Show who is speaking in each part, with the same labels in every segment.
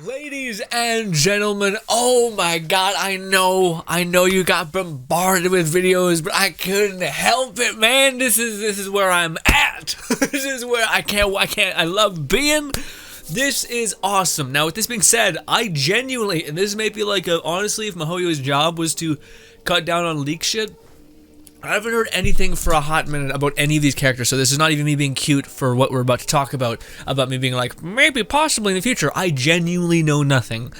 Speaker 1: Ladies and gentlemen, oh my god, I know you got bombarded with videos, but I couldn't help it, man. This is where I'm at. This is where I love being. This is awesome. Now, with this being said, I genuinely, and this may be like honestly, if MiHoYo's job was to cut down on leak shit, I haven't heard anything for a hot minute about any of these characters, so this is not even me being cute for what we're about to talk about me being like, maybe, possibly in the future. I genuinely know nothing,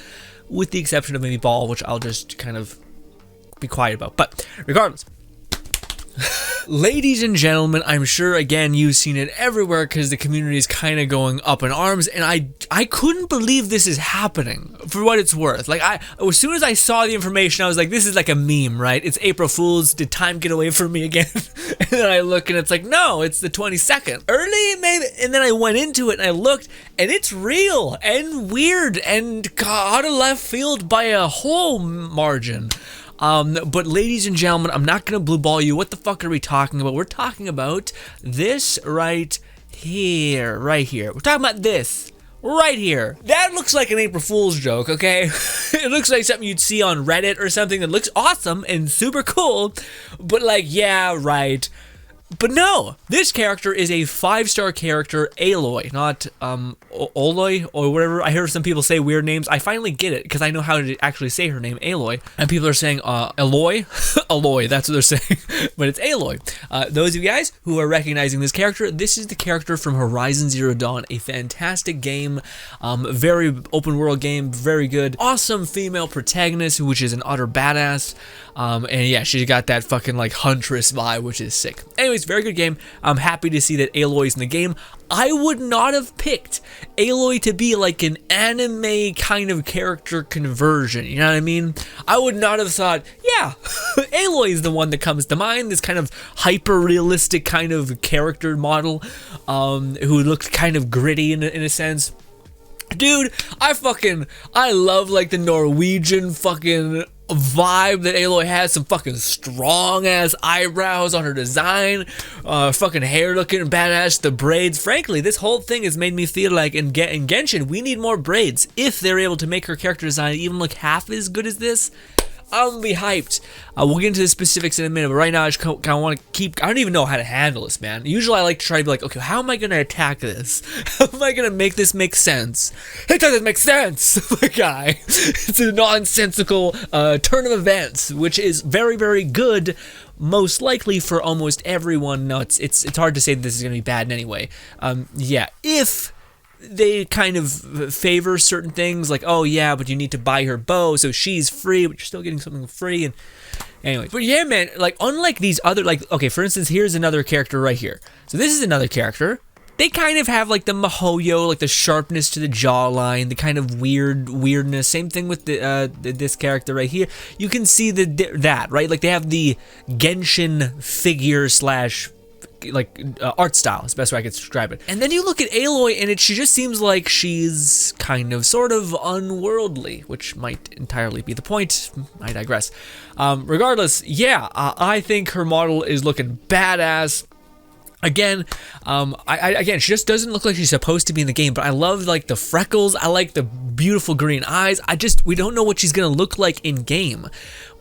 Speaker 1: with the exception of maybe Ball, which I'll just kind of be quiet about. But, regardless. Ladies and gentlemen, I'm sure, again, you've seen it everywhere because the community is kind of going up in arms, and I couldn't believe this is happening, for what it's worth. Like, as soon as I saw the information, I was like, this is like a meme, right? It's April Fool's, did time get away from me again? And then I look, and it's like, no, it's the 22nd. Early, maybe? And then I went into it, and I looked, and it's real, and weird, and out of left field by a whole margin. But ladies and gentlemen, I'm not gonna blue ball you. What the fuck are we talking about? We're talking about this right here. We're talking about this right here. That looks like an April Fool's joke, okay? It looks like something you'd see on Reddit or something that looks awesome and super cool, but like, yeah, right. But no, this character is a 5-star character, Aloy, not Aloy or whatever. I hear some people say weird names. I finally get it because I know how to actually say her name, Aloy. And people are saying Aloy, Aloy. That's what they're saying, but it's Aloy. Those of you guys who are recognizing this character, this is the character from Horizon Zero Dawn, a fantastic game, very open world game, very good, awesome female protagonist, which is an utter badass. And yeah, she's got that fucking like huntress vibe, which is sick. Anyways, very good game. I'm happy to see that Aloy's in the game. I would not have picked Aloy to be like an anime kind of character conversion, you know what I mean? I would not have thought, yeah, Aloy is the one that comes to mind, this kind of hyper-realistic kind of character model, who looks kind of gritty in a sense. Dude, I love like the Norwegian fucking vibe that Aloy has, some fucking strong ass eyebrows on her design, fucking hair looking badass, the braids. Frankly, this whole thing has made me feel like in Genshin, we need more braids. If they're able to make her character design even look half as good as this, I'm gonna be hyped. We'll get into the specifics in a minute, but right now I just kind of want to keep, I don't even know how to handle this, man. Usually I like to try to be like, okay, how am I gonna attack this? How am I gonna make this make sense? It doesn't make sense, my guy. It's a nonsensical turn of events, which is very, very good, most likely for almost everyone. No, it's hard to say that this is gonna be bad in any way. Yeah, if they kind of favor certain things, like, oh yeah, but you need to buy her bow, so she's free, but you're still getting something free, and anyway. But yeah, man, like, unlike these other, like, okay, for instance, here's another character right here. So this is another character. They kind of have, like, the MiHoYo, like, the sharpness to the jawline, the kind of weirdness. Same thing with this character right here. You can see that, right? Like, they have the Genshin figure slash like art style is the best way I could describe it. And then you look at Aloy and she just seems like she's kind of sort of unworldly, which might entirely be the point. I digress. Regardless, yeah, I think her model is looking badass. Again, again, she just doesn't look like she's supposed to be in the game, but I love like the freckles. I like the beautiful green eyes. We don't know what she's gonna look like in game,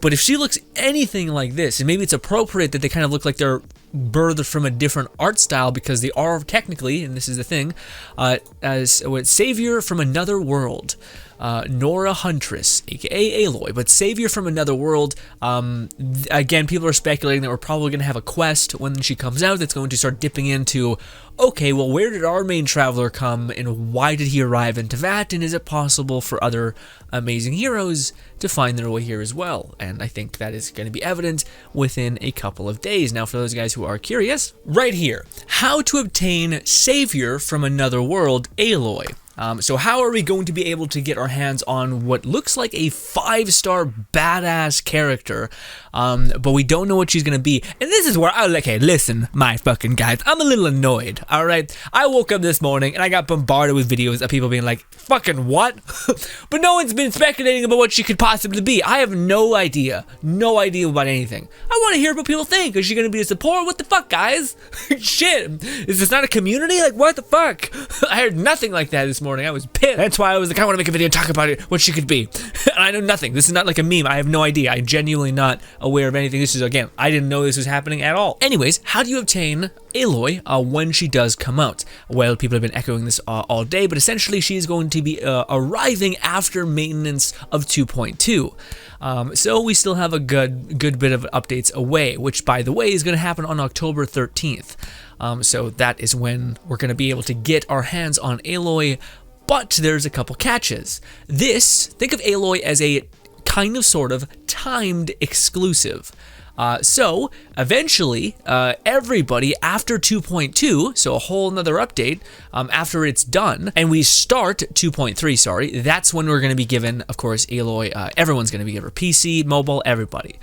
Speaker 1: but if she looks anything like this, and maybe it's appropriate that they kind of look like they're birthed from a different art style, because they are technically, and this is the thing, as a savior from another world. Nora Huntress, aka Aloy, but savior from another world. Again, people are speculating that we're probably going to have a quest when she comes out that's going to start dipping into, okay, well, where did our main traveler come, and why did he arrive in Teyvat, and is it possible for other amazing heroes to find their way here as well? And I think that is going to be evident within a couple of days. Now, for those guys who are curious, right here, how to obtain savior from another world, Aloy. So how are we going to be able to get our hands on what looks like a 5-star badass character, but we don't know what she's gonna be? And this is where okay, listen, my fucking guys, I'm a little annoyed, alright? I woke up this morning and I got bombarded with videos of people being like, fucking what? But no one's been speculating about what she could possibly be. I have no idea about anything. I want to hear what people think. Is she gonna be a support? What the fuck, guys? Shit, is this not a community? Like, what the fuck? I heard nothing like that this morning. morning. I was pissed. That's why I was like, I want to make a video and talk about it, what she could be. And I know nothing. This is not like a meme. I have no idea. I'm genuinely not aware of anything. This is, again, I didn't know this was happening at all. Anyways, how do you obtain Aloy when she does come out? Well, people have been echoing this all day, but essentially she's going to be arriving after maintenance of 2.2. So we still have a good bit of updates away, which, by the way, is going to happen on October 13th. So that is when we're going to be able to get our hands on Aloy, but there's a couple catches. Think of Aloy as a kind of sort of timed exclusive. So eventually, everybody after 2.2, so a whole nother update, after it's done, and we start 2.3, sorry, that's when we're going to be given, of course, Aloy. Everyone's going to be given PC, mobile, everybody.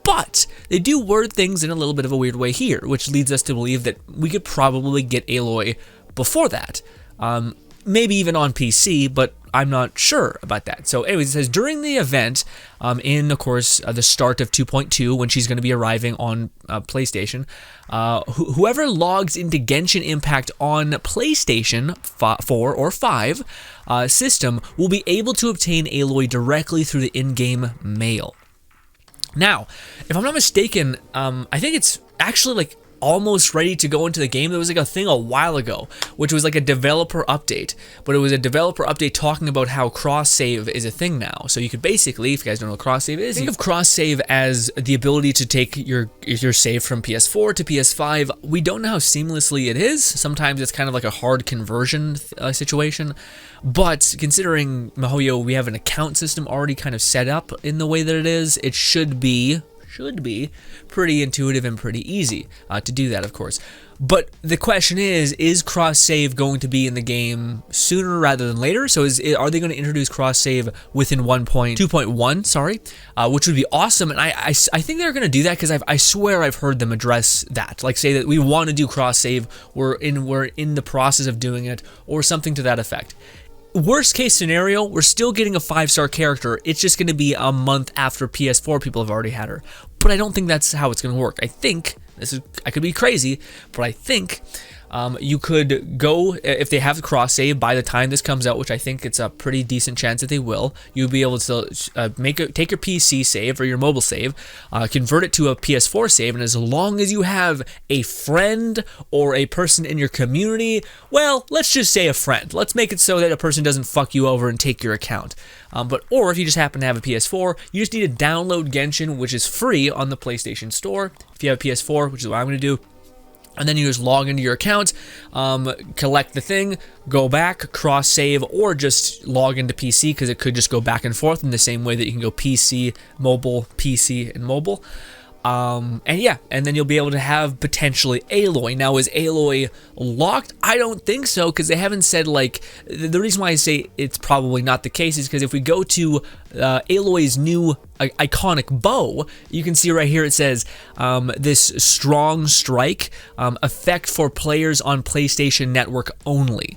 Speaker 1: But they do word things in a little bit of a weird way here, which leads us to believe that we could probably get Aloy before that. Maybe even on PC, but I'm not sure about that. So anyways, it says during the event, in, of course, the start of 2.2, when she's going to be arriving on PlayStation, whoever logs into Genshin Impact on PlayStation 4 or 5 system will be able to obtain Aloy directly through the in-game mail. Now, if I'm not mistaken, I think it's actually like almost ready to go into the game. There was like a thing a while ago, which was like a developer update, but it was a developer update talking about how cross-save is a thing now. So you could basically, if you guys don't know what cross-save is, think of cross-save as the ability to take your save from PS4 to PS5. We don't know how seamlessly it is. Sometimes it's kind of like a hard conversion situation, but considering MiHoYo, we have an account system already kind of set up in the way that it is, it should be pretty intuitive and pretty easy to do that, of course. But the question is cross-save going to be in the game sooner rather than later? So are they going to introduce cross-save within 2.1, sorry, which would be awesome. And I think they're going to do that because I swear I've heard them address that. Like say that we want to do cross-save, we're in the process of doing it, or something to that effect. Worst case scenario, we're still getting a 5-star character. It's just going to be a month after PS4 people have already had her. But I don't think that's how it's going to work. I think, I could be crazy, but I think you could go, if they have the cross-save by the time this comes out, which I think it's a pretty decent chance that they will, you'll be able to take your PC save or your mobile save, convert it to a PS4 save, and as long as you have a friend or a person in your community, well, let's just say a friend. Let's make it so that a person doesn't fuck you over and take your account. Or if you just happen to have a PS4, you just need to download Genshin, which is free on the PlayStation Store. If you have a PS4, which is what I'm going to do, and then you just log into your account, collect the thing, go back, cross-save, or just log into PC, because it could just go back and forth in the same way that you can go PC, and mobile. And yeah, and then you'll be able to have potentially Aloy. Now, is Aloy locked? I don't think so, because they haven't said, like, the reason why I say it's probably not the case is because if we go to Aloy's new iconic bow, you can see right here it says this strong strike effect for players on PlayStation Network only.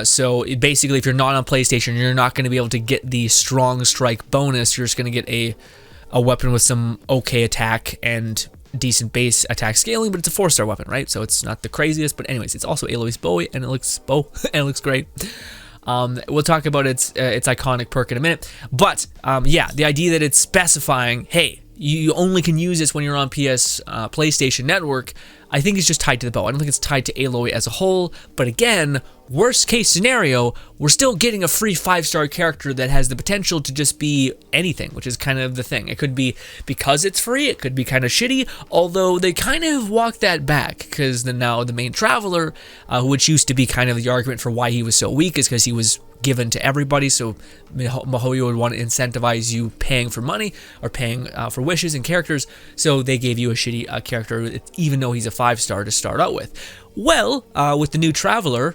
Speaker 1: So basically, if you're not on PlayStation, you're not going to be able to get the strong strike bonus. You're just going to get a weapon with some okay attack and decent base attack scaling, but it's a 4-star weapon, right? So it's not the craziest, but anyways, it's also Aloy's bow, and it looks great. We'll talk about its iconic perk in a minute, but yeah, the idea that it's specifying, hey, you only can use this when you're on PlayStation Network, I think it's just tied to the bow. I don't think it's tied to Aloy as a whole, but again, worst case scenario, we're still getting a free 5-star character that has the potential to just be anything, which is kind of the thing. It could be because it's free, it could be kind of shitty, although they kind of walked that back, because now the main traveler, which used to be kind of the argument for why he was so weak, is because he was given to everybody, so MiHoYo would want to incentivize you paying for money, or paying for wishes and characters, so they gave you a shitty character, even though he's a 5-star to start out with. Well, with the new traveler,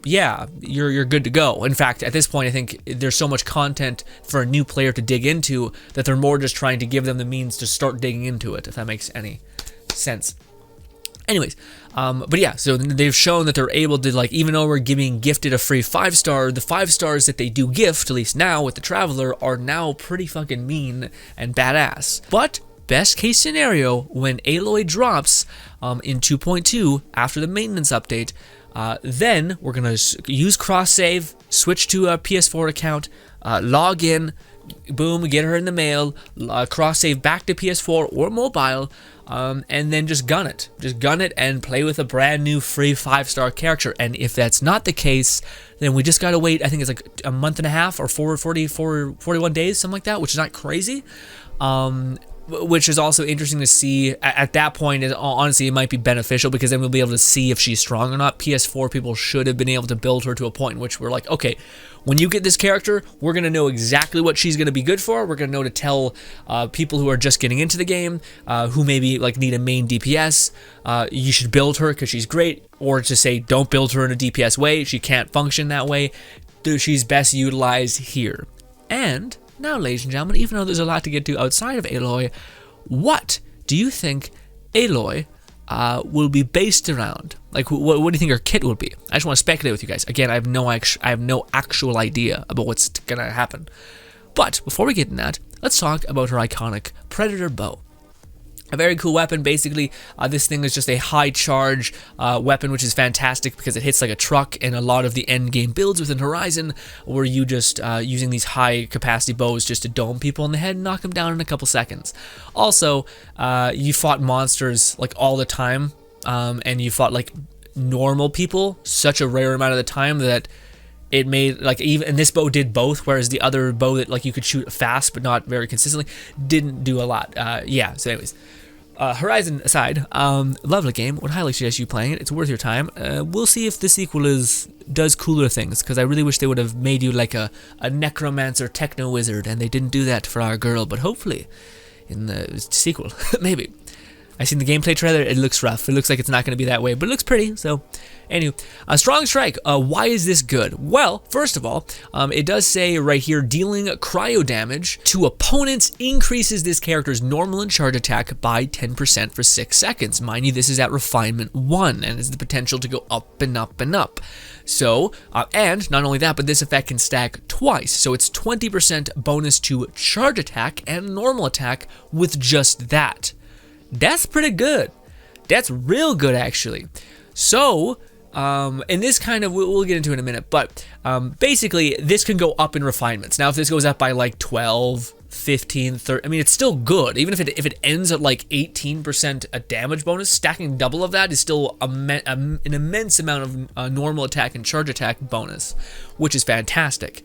Speaker 1: yeah, you're good to go. In fact, at this point, I think there's so much content for a new player to dig into that they're more just trying to give them the means to start digging into it, if that makes any sense. Anyways, but yeah, so they've shown that they're able to, like, even though we're gifted a free 5-star, the 5-stars that they do gift, at least now with the Traveler, are now pretty fucking mean and badass. But best case scenario, when Aloy drops in 2.2 after the maintenance update, then we're going to use cross-save, switch to a PS4 account, log in, boom, get her in the mail, cross-save back to PS4 or mobile, and then just gun it. Just gun it and play with a brand new free 5-star character. And if that's not the case, then we just gotta wait, I think it's like a month and a half or 41 days, something like that, which is not crazy. Which is also interesting to see. At that point, honestly, it might be beneficial because then we'll be able to see if she's strong or not. PS4 people should have been able to build her to a point in which we're like, okay, when you get this character, we're going to know exactly what she's going to be good for. We're going to know to tell people who are just getting into the game, who maybe like need a main DPS, you should build her because she's great, or to say don't build her in a DPS way. She can't function that way. She's best utilized here. And now, ladies and gentlemen, even though there's a lot to get to outside of Aloy, what do you think Aloy will be based around? Like, what do you think her kit will be? I just want to speculate with you guys. Again, I have no actual idea about what's gonna happen. But before we get in that, let's talk about her iconic Predator bow. A very cool weapon. Basically, this thing is just a high charge weapon, which is fantastic because it hits like a truck, and a lot of the end game builds within Horizon were you just using these high capacity bows just to dome people in the head and knock them down in a couple seconds. Also, you fought monsters like all the time, and you fought like normal people such a rare amount of the time that it made, like, even, and this bow did both, whereas the other bow that, like, you could shoot fast but not very consistently didn't do a lot. Yeah, so anyways, Horizon aside, lovely game, would highly suggest you playing it. It's worth your time. We'll see if the sequel does cooler things, because I really wish they would have made you like a necromancer techno wizard, and they didn't do that for our girl, but hopefully in the sequel, maybe. I seen the gameplay trailer, it looks rough. It looks like it's not going to be that way, but it looks pretty, so anyway. Strong Strike, why is this good? Well, first of all, it does say right here, dealing cryo damage to opponents increases this character's normal and charge attack by 10% for 6 seconds. Mind you, this is at Refinement 1, and has the potential to go up and up and up. So, and not only that, but this effect can stack twice, so it's 20% bonus to charge attack and normal attack with just that. That's pretty good. That's real good, actually. So, and this kind of, we'll get into it in a minute, but basically, this can go up in refinements. Now, if this goes up by like 12, 15, 30, I mean, it's still good. Even if it ends at like 18% a damage bonus, stacking double of that is still an immense amount of normal attack and charge attack bonus, which is fantastic.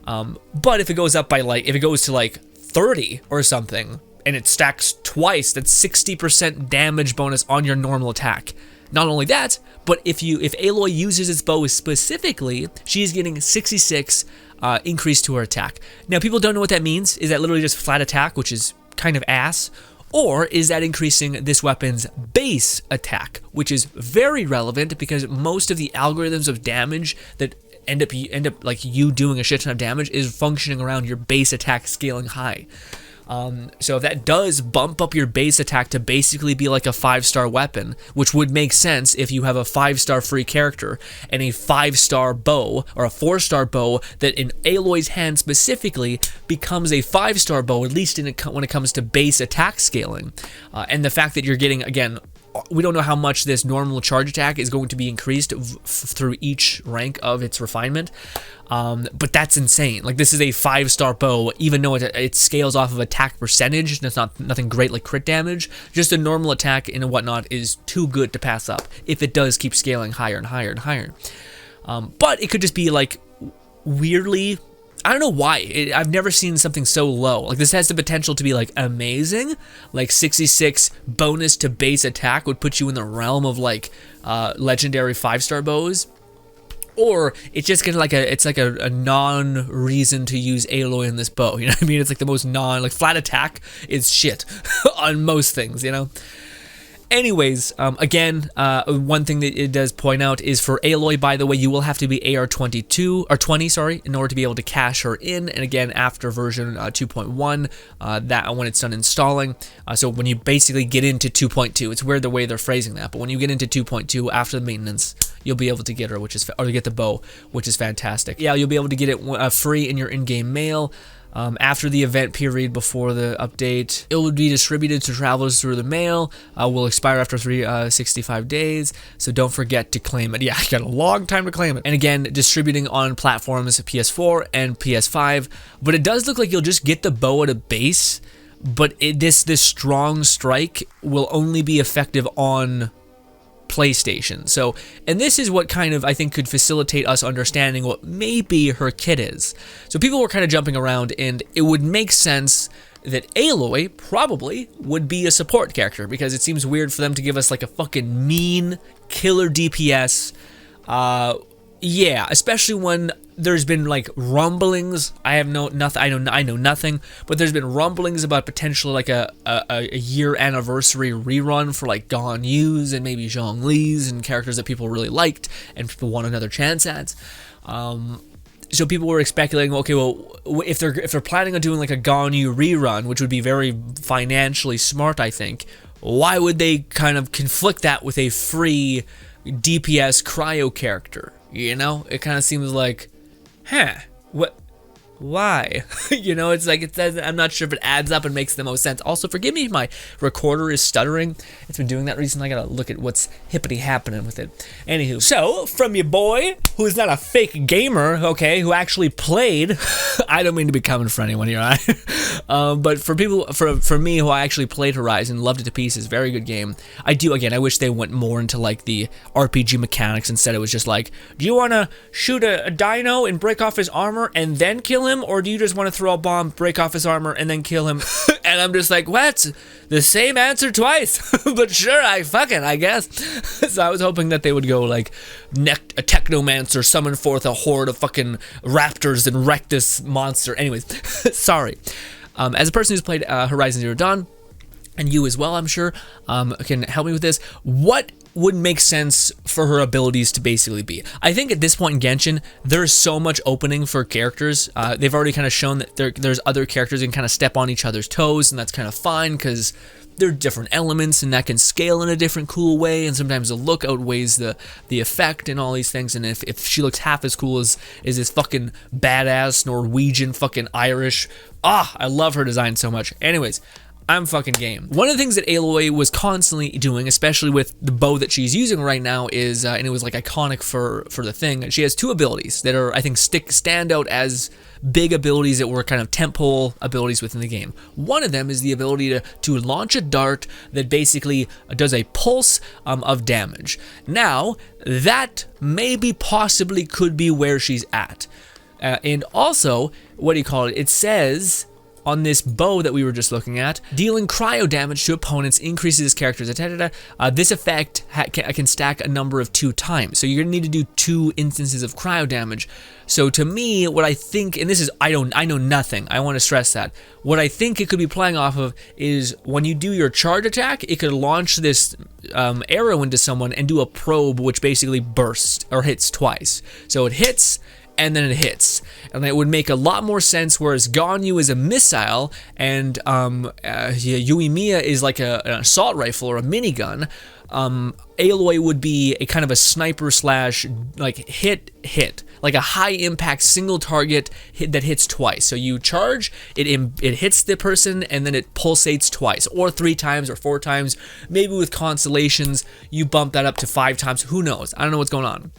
Speaker 1: But if it goes up by like, if it goes to like 30 or something, and it stacks twice, that's 60% damage bonus on your normal attack. Not only that, but if Aloy uses its bow specifically, she's getting 66 increase to her attack. Now, people don't know what that means. Is that literally just flat attack, which is kind of ass? Or is that increasing this weapon's base attack, which is very relevant because most of the algorithms of damage that end up like you doing a shit ton of damage is functioning around your base attack scaling high. So if that does bump up your base attack to basically be like a 5-star weapon, which would make sense if you have a 5-star free character and a 5-star bow or a 4-star bow that in Aloy's hand specifically becomes a 5-star bow, at least when it comes to base attack scaling. And the fact that you're getting, again, we don't know how much this normal charge attack is going to be increased through each rank of its refinement, but that's insane. Like, this is a 5-star bow, even though it scales off of attack percentage. That's nothing great like crit damage. Just a normal attack and whatnot is too good to pass up if it does keep scaling higher and higher and higher. But it could just be like weirdly, I don't know why. I've never seen something so low. Like, this has the potential to be like amazing. Like 66 bonus to base attack would put you in the realm of like legendary 5-star bows. Or it's just gonna like a non-reason to use Aloy in this bow. You know what I mean? It's like the most like flat attack is shit on most things, you know? Anyways, again, one thing that it does point out is for Aloy, by the way, you will have to be AR 22 or 20, sorry, in order to be able to cash her in. And again, after version 2.1, that when it's done installing. So when you basically get into 2.2, it's weird the way they're phrasing that, but when you get into 2.2 after the maintenance, you'll be able to get her, or get the bow, which is fantastic. Yeah, you'll be able to get it free in your in-game mail. After the event period before the update, it would be distributed to travelers through the mail, will expire after 365 days, so don't forget to claim it. Yeah, I got a long time to claim it. And again, distributing on platforms PS4 and PS5, but it does look like you'll just get the bow at a base, but this strong strike will only be effective on PlayStation. So, and this is what kind of, I think, could facilitate us understanding what maybe her kit is. So people were kind of jumping around, and it would make sense that Aloy probably would be a support character, because it seems weird for them to give us like a fucking mean killer DPS. Yeah, especially when there's been like rumblings. I know nothing, but there's been rumblings about potentially like a year anniversary rerun for like Gone Yu's and maybe Zhongli's and characters that people really liked and people want another chance at. So people were speculating, okay, well, if they're planning on doing like a Gone Yu rerun, which would be very financially smart, I think, why would they kind of conflict that with a free DPS cryo character? You know, it kind of seems like, what, why? You know, it's like, it says, I'm not sure if it adds up and makes the most sense. Also, forgive me if my recorder is stuttering. It's been doing that recently. I gotta look at what's hippity happening with it. Anywho, so from your boy, who's not a fake gamer, okay, who actually played, I don't mean to be coming for anyone here, right? But for people, for me who I actually played Horizon, loved it to pieces, very good game. I wish they went more into like the RPG mechanics. Instead it was just like, do you want to shoot a dino and break off his armor and then kill him, or do you just want to throw a bomb, break off his armor, and then kill him? And I'm just like, what? The same answer twice. But sure, I guess. So I was hoping that they would go like, a technomancer, summon forth a horde of fucking raptors and wreck this monster. Anyways, sorry. As a person who's played Horizon Zero Dawn, and you as well, I'm sure, can help me with this. What would make sense for her abilities to basically be? I think at this point in Genshin, there's so much opening for characters. They've already kind of shown that there's other characters that can kind of step on each other's toes, and that's kind of fine because they're different elements and that can scale in a different cool way, and sometimes the look outweighs the effect and all these things. And if she looks half as cool as this fucking badass Norwegian fucking Irish, I love her design so much. Anyways, I'm fucking game. One of the things that Aloy was constantly doing, especially with the bow that she's using right now, is, and it was like iconic for the thing, she has two abilities that are, I think, stand out as big abilities that were kind of tentpole abilities within the game. One of them is the ability to launch a dart that basically does a pulse of damage. Now, that maybe possibly could be where she's at. And also, what do you call it? It says on this bow that we were just looking at, dealing cryo damage to opponents increases this character's attack. This effect can stack a number of 2 times. So you're gonna need to do 2 instances of cryo damage. So to me, what I think, and this is, I know nothing, I want to stress that. What I think it could be playing off of is when you do your charge attack, it could launch this arrow into someone and do a probe, which basically bursts or hits twice. So it hits, and then it hits, and it would make a lot more sense. Whereas Gone Yu is a missile, and Yuimiya is like an assault rifle or a minigun. Aloy would be a kind of a sniper slash like hit, like a high impact single target hit that hits twice. So you charge, it hits the person, and then it pulsates twice, or 3 times, or 4 times. Maybe with constellations, you bump that up to 5 times. Who knows? I don't know what's going on.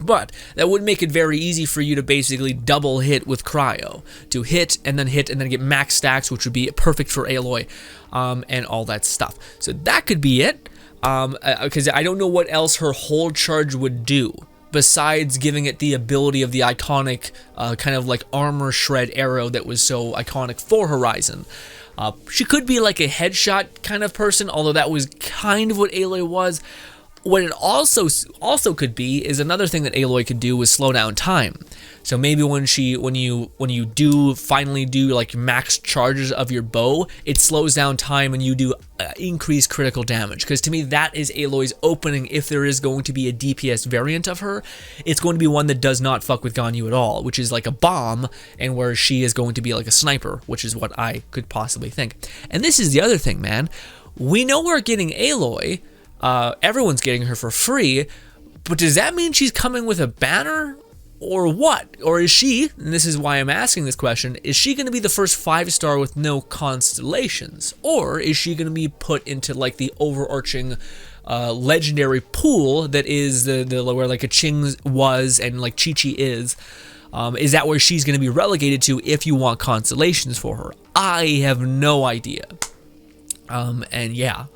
Speaker 1: But that would make it very easy for you to basically double hit with cryo, to hit and then get max stacks, which would be perfect for Aloy, and all that stuff. So that could be it, because I don't know what else her hold charge would do besides giving it the ability of the iconic kind of like armor shred arrow that was so iconic for Horizon. She could be like a headshot kind of person, although that was kind of what Aloy was. What it also could be is another thing that Aloy could do was slow down time. So maybe when you do finally do like max charges of your bow, it slows down time and you do increased critical damage. Because to me, that is Aloy's opening. If there is going to be a DPS variant of her, it's going to be one that does not fuck with Gone Yu at all, which is like a bomb, and where she is going to be like a sniper, which is what I could possibly think. And this is the other thing, man. We know we're getting Aloy. Everyone's getting her for free, but does that mean she's coming with a banner? or what? Or is she, and this is why I'm asking this question, is she going to be the first 5-star with no constellations? Or is she going to be put into like the overarching legendary pool that is the where like a Ching was and like Chi-Chi is? Is that where she's going to be relegated to if you want constellations for her? I have no idea. And yeah,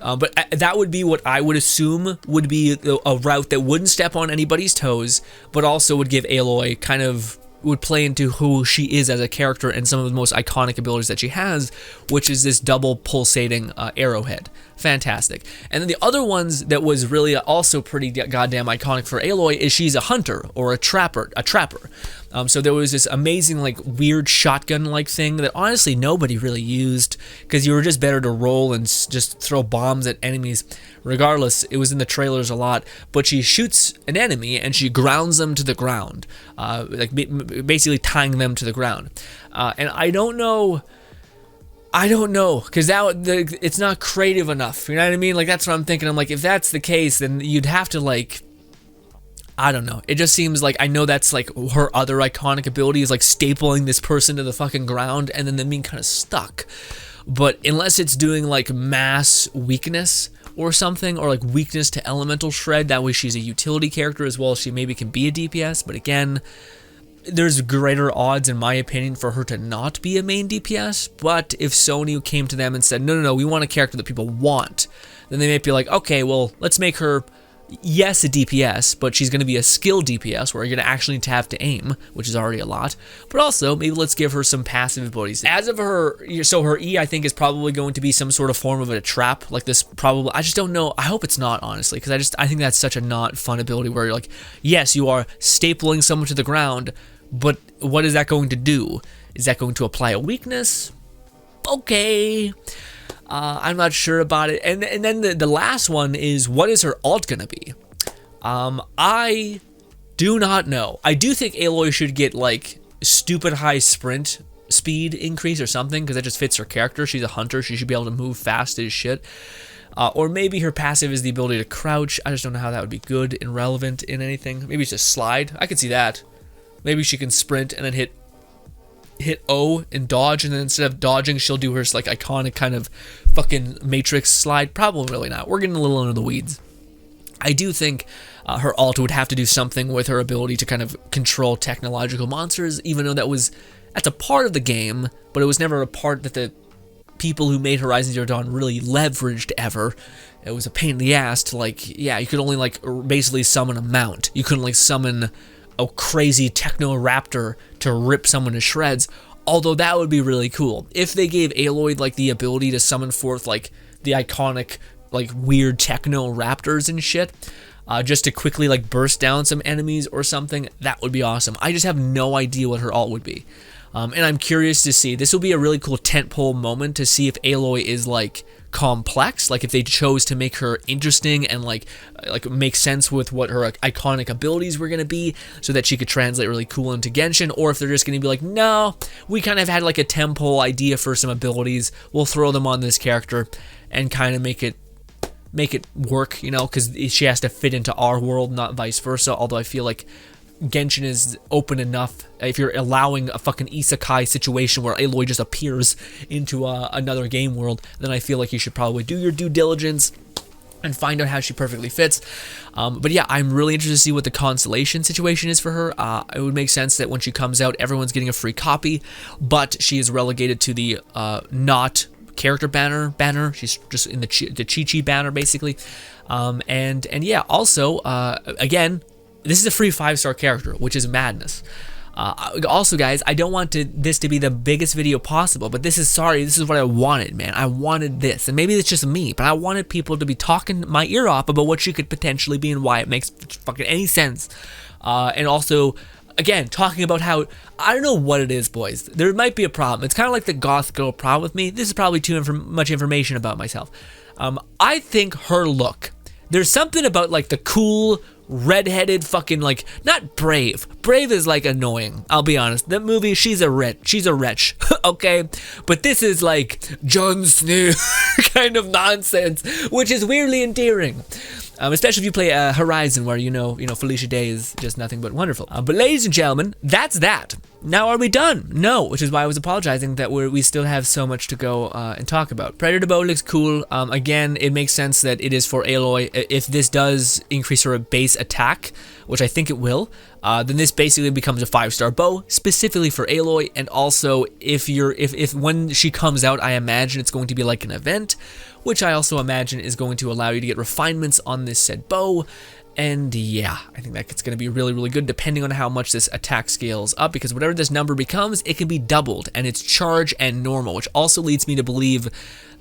Speaker 1: but that would be what I would assume would be a route that wouldn't step on anybody's toes, but also would give Aloy kind of, would play into who she is as a character and some of the most iconic abilities that she has, which is this double pulsating arrowhead. Fantastic. And then the other ones that was really also pretty goddamn iconic for Aloy is she's a hunter or a trapper. So there was this amazing like weird shotgun like thing that honestly nobody really used because you were just better to roll and just throw bombs at enemies. Regardless, it was in the trailers a lot, but she shoots an enemy and she grounds them to the ground, like basically tying them to the ground. And I don't know, because it's not creative enough. You know what I mean? Like that's what I'm thinking. I'm like, if that's the case, then you'd have to like, I don't know. It just seems like I know that's like her other iconic ability is like stapling this person to the fucking ground and then them being kind of stuck. But unless it's doing like mass weakness or something, or like weakness to elemental shred, that way she's a utility character as well. She maybe can be a DPS, but again, there's greater odds in my opinion for her to not be a main DPS. But if Sony came to them and said, no, we want a character that people want, then they might be like, okay, well, let's make her, yes, a DPS, but she's going to be a skill DPS where you're going to actually need to have to aim, which is already a lot. But also, maybe let's give her some passive abilities. As of her, so her E, I think, is probably going to be some sort of form of a trap, like this probably, I just don't know. I hope it's not, honestly, because I think that's such a not fun ability where you're like, yes, you are stapling someone to the ground, but what is that going to do? Is that going to apply a weakness? Okay. I'm not sure about it. And then the last one is, what is her alt gonna be? I do not know. I do think Aloy should get like stupid high sprint speed increase or something, because that just fits her character. She's a hunter. She should be able to move fast as shit. Or maybe her passive is the ability to crouch. I just don't know how that would be good and relevant in anything. Maybe it's just slide. I could see that. Maybe she can sprint and then hit O and dodge, and then instead of dodging, she'll do her like iconic kind of fucking Matrix slide. Probably really not. We're getting a little under the weeds. I do think her alt would have to do something with her ability to kind of control technological monsters, even though that's a part of the game, but it was never a part that the people who made Horizon Zero Dawn really leveraged ever. It was a pain in the ass to like, yeah, you could only like basically summon a mount. You couldn't like summon a crazy techno raptor to rip someone to shreds, although that would be really cool if they gave Aloy like the ability to summon forth like the iconic like weird techno raptors and shit, just to quickly like burst down some enemies or something. That would be awesome. I just have no idea what her alt would be, and I'm curious to see. This will be a really cool tentpole moment to see if Aloy is like complex, like if they chose to make her interesting and like make sense with what her iconic abilities were going to be, so that she could translate really cool into Genshin, or if they're just going to be like, no, we kind of had like a temple idea for some abilities, we'll throw them on this character and kind of make it work, you know, because she has to fit into our world, not vice versa. Although I feel like Genshin is open enough. If you're allowing a fucking isekai situation where Aloy just appears into another game world, then I feel like you should probably do your due diligence and find out how she perfectly fits. But yeah, I'm really interested to see what the constellation situation is for her. It would make sense that when she comes out, everyone's getting a free copy, but she is relegated to the not character banner. She's just in the Chi-Chi banner, basically. And yeah, also, again, this is a free 5-star character, which is madness. Also, guys, I don't want this to be the biggest video possible, but this is what I wanted, man. I wanted this, and maybe it's just me, but I wanted people to be talking my ear off about what she could potentially be and why it makes fucking any sense. And also, again, talking about how, I don't know what it is, boys. There might be a problem. It's kind of like the goth girl problem with me. This is probably too much information about myself. I think her look, there's something about like the cool, redheaded fucking like, not Brave. Brave is like annoying, I'll be honest. That movie, she's a wretch, okay? But this is like Jon Snow kind of nonsense, which is weirdly endearing. especially if you play Horizon, where you know Felicia Day is just nothing but wonderful. But ladies and gentlemen, that's that. Now are we done? No, which is why I was apologizing that we still have so much to go and talk about. Predator bow looks cool. Again, it makes sense that it is for Aloy. If this does increase her base attack, which I think it will, then this basically becomes a 5-star bow specifically for Aloy. And also, if when she comes out, I imagine it's going to be like an event, which I also imagine is going to allow you to get refinements on this said bow. And yeah, I think that's going to be really, really good depending on how much this attack scales up, because whatever this number becomes, it can be doubled, and it's charge and normal, which also leads me to believe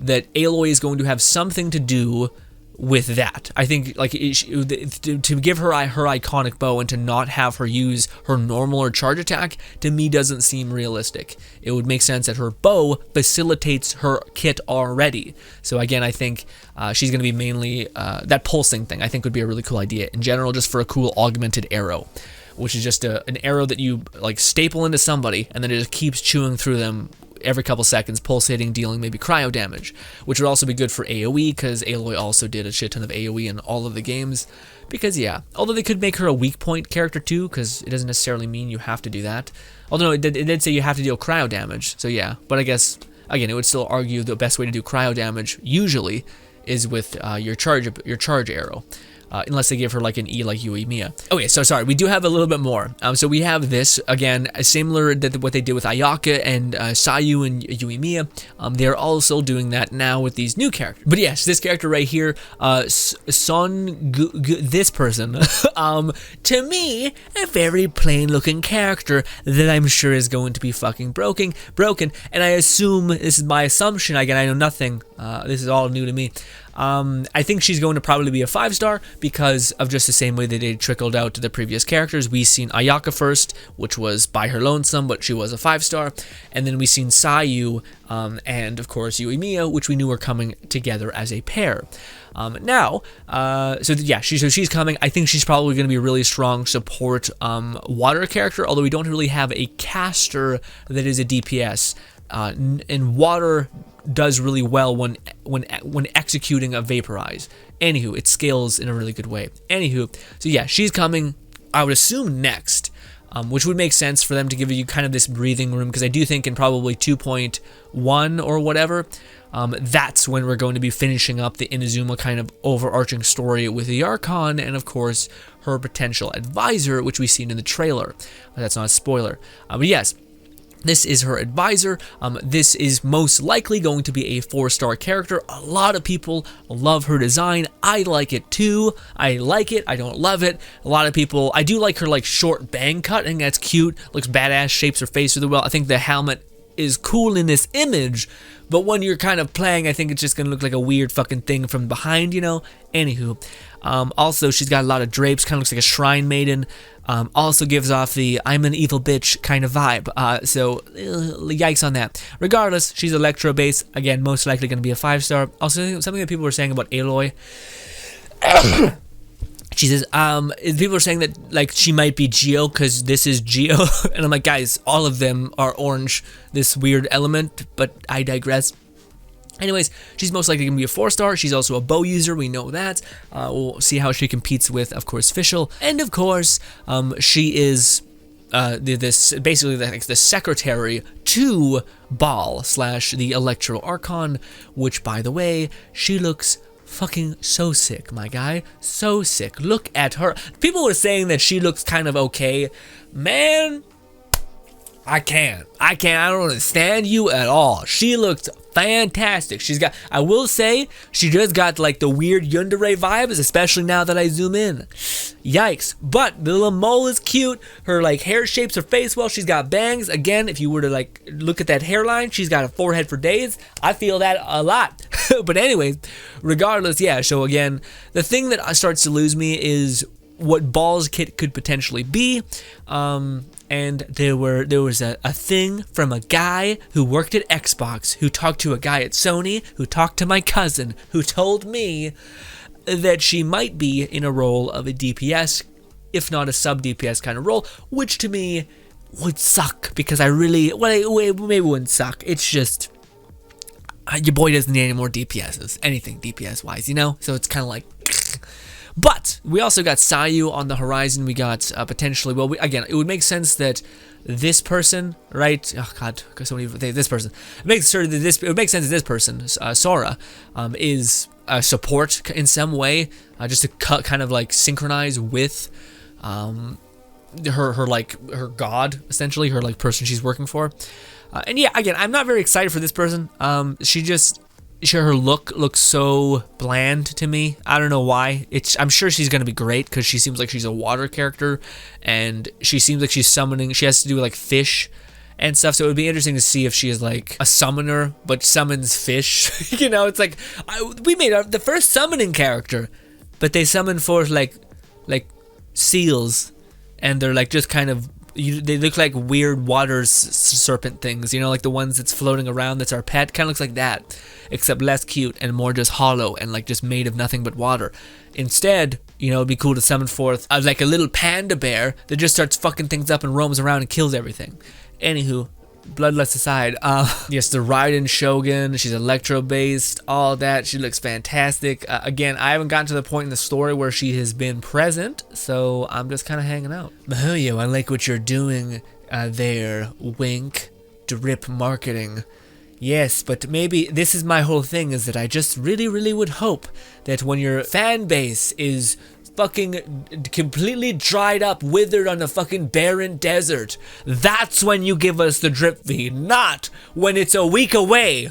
Speaker 1: that Aloy is going to have something to do with that. I think like to give her iconic bow and to not have her use her normal or charge attack, to me doesn't seem realistic. It would make sense that her bow facilitates her kit already. So again, I think she's going to be mainly that pulsing thing. I think would be a really cool idea in general, just for a cool augmented arrow, which is just an arrow that you like staple into somebody and then it just keeps chewing through them every couple seconds, pulsating, dealing maybe cryo damage, which would also be good for AoE, because Aloy also did a shit ton of AoE in all of the games. Because yeah, although they could make her a weak point character too, because it doesn't necessarily mean you have to do that. Although it did say you have to deal cryo damage, so yeah. But I guess, again, it would still argue the best way to do cryo damage usually is with your charge arrow. Unless they give her like an E like Yuimiya. Okay, so sorry, we do have a little bit more. So we have this, again, similar to what they did with Ayaka and Sayu and Yuimiya. They're also doing that now with these new characters. But yes, this character right here, this person, to me, a very plain looking character that I'm sure is going to be fucking broken. And I assume, this is my assumption, again, I know nothing, this is all new to me. I think she's going to probably be a 5-star because of just the same way that they trickled out to the previous characters. We've seen Ayaka first, which was by her lonesome, but she was a 5-star. And then we've seen Sayu and, of course, Yuimiya, which we knew were coming together as a pair. She's coming. I think she's probably going to be a really strong support water character, although we don't really have a caster that is a DPS. And water does really well when executing a vaporize. Anywho, it scales in a really good way. Anywho, so yeah, she's coming, I would assume, next, which would make sense for them to give you kind of this breathing room, because I do think in probably 2.1 or whatever, that's when we're going to be finishing up the Inazuma kind of overarching story with the Archon and, of course, her potential advisor, which we've seen in the trailer. That's not a spoiler. But yes, this is her advisor. This is most likely going to be a 4-star character. A lot of people love her design. I like it too. I like it. I don't love it. A lot of people, I do like her like short bang cut. I think that's cute. Looks badass. Shapes her face really well. I think the helmet is cool in this image, but when you're kind of playing, I think it's just gonna look like a weird fucking thing from behind, you know? Anywho, also she's got a lot of drapes, kind of looks like a shrine maiden. Also gives off the I'm an evil bitch kind of vibe, so yikes on that. Regardless, she's electro base, again, most likely going to be a 5-star. Also, something that people were saying about Aloy, she says, people are saying that like she might be Geo because this is Geo, and I'm like, guys, all of them are orange, this weird element, but I digress. Anyways, she's most likely going to be a 4-star. She's also a bow user, we know that. We'll see how she competes with, of course, Fischl. And of course, she is basically the secretary to Ball / the Electro Archon, which, by the way, she looks fucking so sick, my guy. So sick. Look at her. People were saying that she looks kind of okay. Man, I don't understand you at all. She looks fantastic. I will say, she just got like the weird yandere vibes, especially now that I zoom in. Yikes. But the little mole is cute. Her like hair shapes her face well. She's got bangs. Again, if you were to like look at that hairline, she's got a forehead for days. I feel that a lot. But anyways, regardless, yeah. So again, the thing that starts to lose me is what Ball's kit could potentially be. And there was a thing from a guy who worked at Xbox, who talked to a guy at Sony, who talked to my cousin, who told me that she might be in a role of a DPS, if not a sub-DPS kind of role, which to me would suck, because maybe it wouldn't suck. It's just, your boy doesn't need any more DPSs, anything DPS-wise, you know? So it's kind of like, But we also got Sayu on the horizon. We got potentially, well, again, it would make sense that this person, right? Oh God, so many. This person. It makes sure that this. It would make sense that this person, Sora, is a support in some way, just to kind of like synchronize with, her god, essentially, her like person she's working for. And yeah, again, I'm not very excited for this person. Her look looks so bland to me. I don't know why. I'm sure she's gonna be great because she seems like she's a water character, and she seems like she's summoning. She has to do like fish and stuff. So it would be interesting to see if she is like a summoner but summons fish. You know, it's like we made the first summoning character, but they summon forth like seals, and they're like just kind of. They look like weird water serpent things, you know, like the ones that's floating around that's our pet. Kind of looks like that, except less cute and more just hollow and like just made of nothing but water. Instead, you know, it'd be cool to summon forth like a little panda bear that just starts fucking things up and roams around and kills everything. Anywho, bloodlust aside, yes, the Raiden Shogun, she's electro-based, all that. She looks fantastic. Again, I haven't gotten to the point in the story where she has been present, so I'm just kind of hanging out. Mahoyo, I like what you're doing there, wink, drip marketing. Yes, but maybe this is my whole thing, is that I just really would hope that when your fan base is fucking completely dried up, withered on a fucking barren desert, that's when you give us the drip feed, not when it's a week away.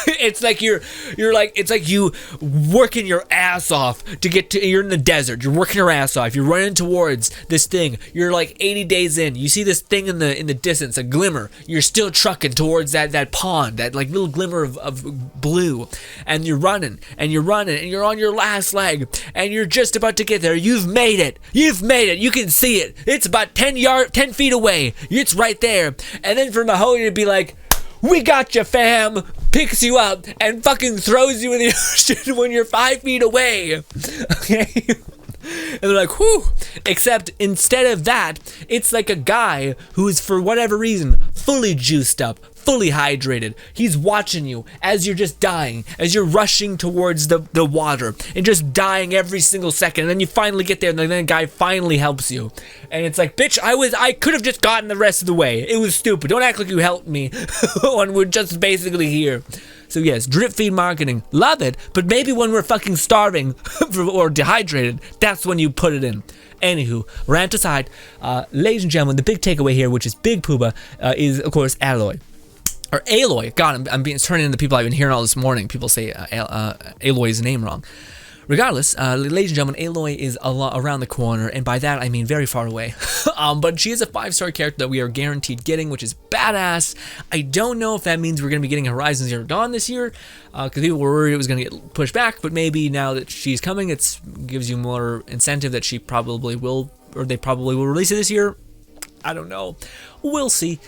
Speaker 1: It's like it's like you working your ass off to get to, you're in the desert, you're working your ass off, you're running towards this thing, you're like 80 days in, you see this thing in the distance, a glimmer, you're still trucking towards that pond, that like little glimmer of blue, and you're running, and you're on your last leg, and you're just about to get there. You've made it. You can see it. It's about 10 feet away. It's right there. And then for Mahoyo to be like, we got you, fam, picks you up and fucking throws you in the ocean when you're 5 feet away. Okay? And they're like, whew. Except instead of that, it's like a guy who's, for whatever reason, fully juiced up, fully hydrated. He's watching you as you're just dying, as you're rushing towards the water and just dying every single second. And then you finally get there, and then the guy finally helps you. And it's like, bitch, I could have just gotten the rest of the way. It was stupid. Don't act like you helped me when we're just basically here. So yes, drip feed marketing, love it, but maybe when we're fucking starving or dehydrated, that's when you put it in. Anywho, rant aside, ladies and gentlemen, the big takeaway here, which is Big Pooba, is of course Aloy. Or Aloy. God, I'm turning into people I've been hearing all this morning. People say Aloy's name wrong. Regardless, ladies and gentlemen, Aloy is around the corner, and by that I mean very far away. But she is a 5-star character that we are guaranteed getting, which is badass. I don't know if that means we're going to be getting Horizon Zero Dawn this year, because people were worried it was going to get pushed back, but maybe now that she's coming, it gives you more incentive that she probably will, or they probably will release it this year. I don't know. We'll see.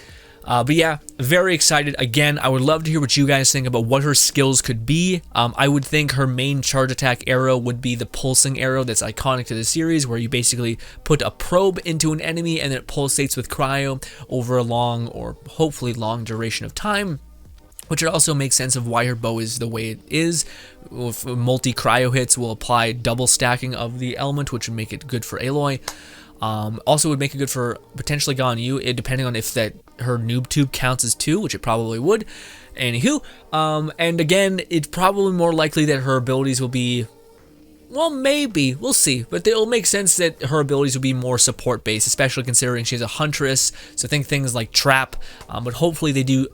Speaker 1: But yeah, very excited. Again, I would love to hear what you guys think about what her skills could be. I would think her main charge attack arrow would be the pulsing arrow that's iconic to the series, where you basically put a probe into an enemy and it pulsates with cryo over a long, or hopefully long, duration of time. Which it also makes sense of why her bow is the way it is. If multi-cryo hits will apply double stacking of the element, which would make it good for Aloy. Also would make it good for potentially Ganyu, depending on if her noob tube counts as 2, which it probably would. Anywho, and again, it's probably more likely that her abilities will be, well, maybe, we'll see, but it'll make sense that her abilities will be more support based, especially considering she's a huntress, so think things like trap, but hopefully they do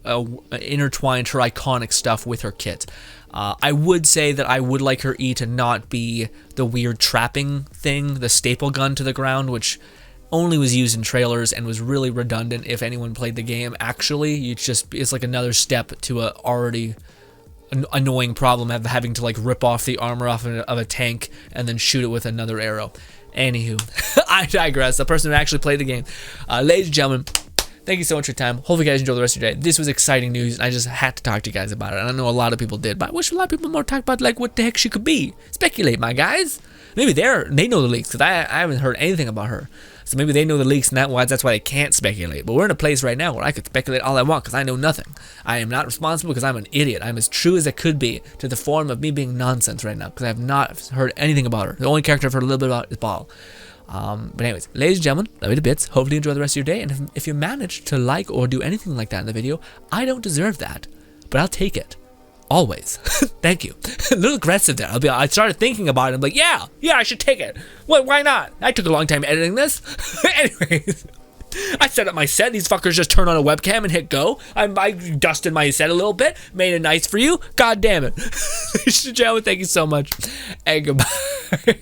Speaker 1: intertwine her iconic stuff with her kit. I would say that I would like her E to not be the weird trapping thing, the staple gun to the ground, which only was used in trailers and was really redundant if anyone played the game. Actually, it's like another step to a already annoying problem of having to like rip off the armor off of a tank and then shoot it with another arrow. Anywho, I digress. The person who actually played the game. Ladies and gentlemen, thank you so much for your time. Hope you guys enjoy the rest of your day. This was exciting news, and I just had to talk to you guys about it. And I know a lot of people did, but I wish a lot of people more talk about like what the heck she could be. Speculate, my guys. Maybe they know the leaks, because I haven't heard anything about her. So maybe they know the leaks and that's why they can't speculate. But we're in a place right now where I could speculate all I want because I know nothing. I am not responsible because I'm an idiot. I'm as true as I could be to the form of me being nonsense right now because I have not heard anything about her. The only character I've heard a little bit about is Ball. But anyways, ladies and gentlemen, love you to bits. Hopefully you enjoy the rest of your day. And if you manage to like or do anything like that in the video, I don't deserve that. But I'll take it. Always. Thank you. A little aggressive there. I started thinking about it. I'm like, yeah, I should take it. Why not? I took a long time editing this. Anyways, I set up my set. These fuckers just turn on a webcam and hit go. I dusted my set a little bit, made it nice for you. God damn it. Ladies and gentlemen, thank you so much. And goodbye.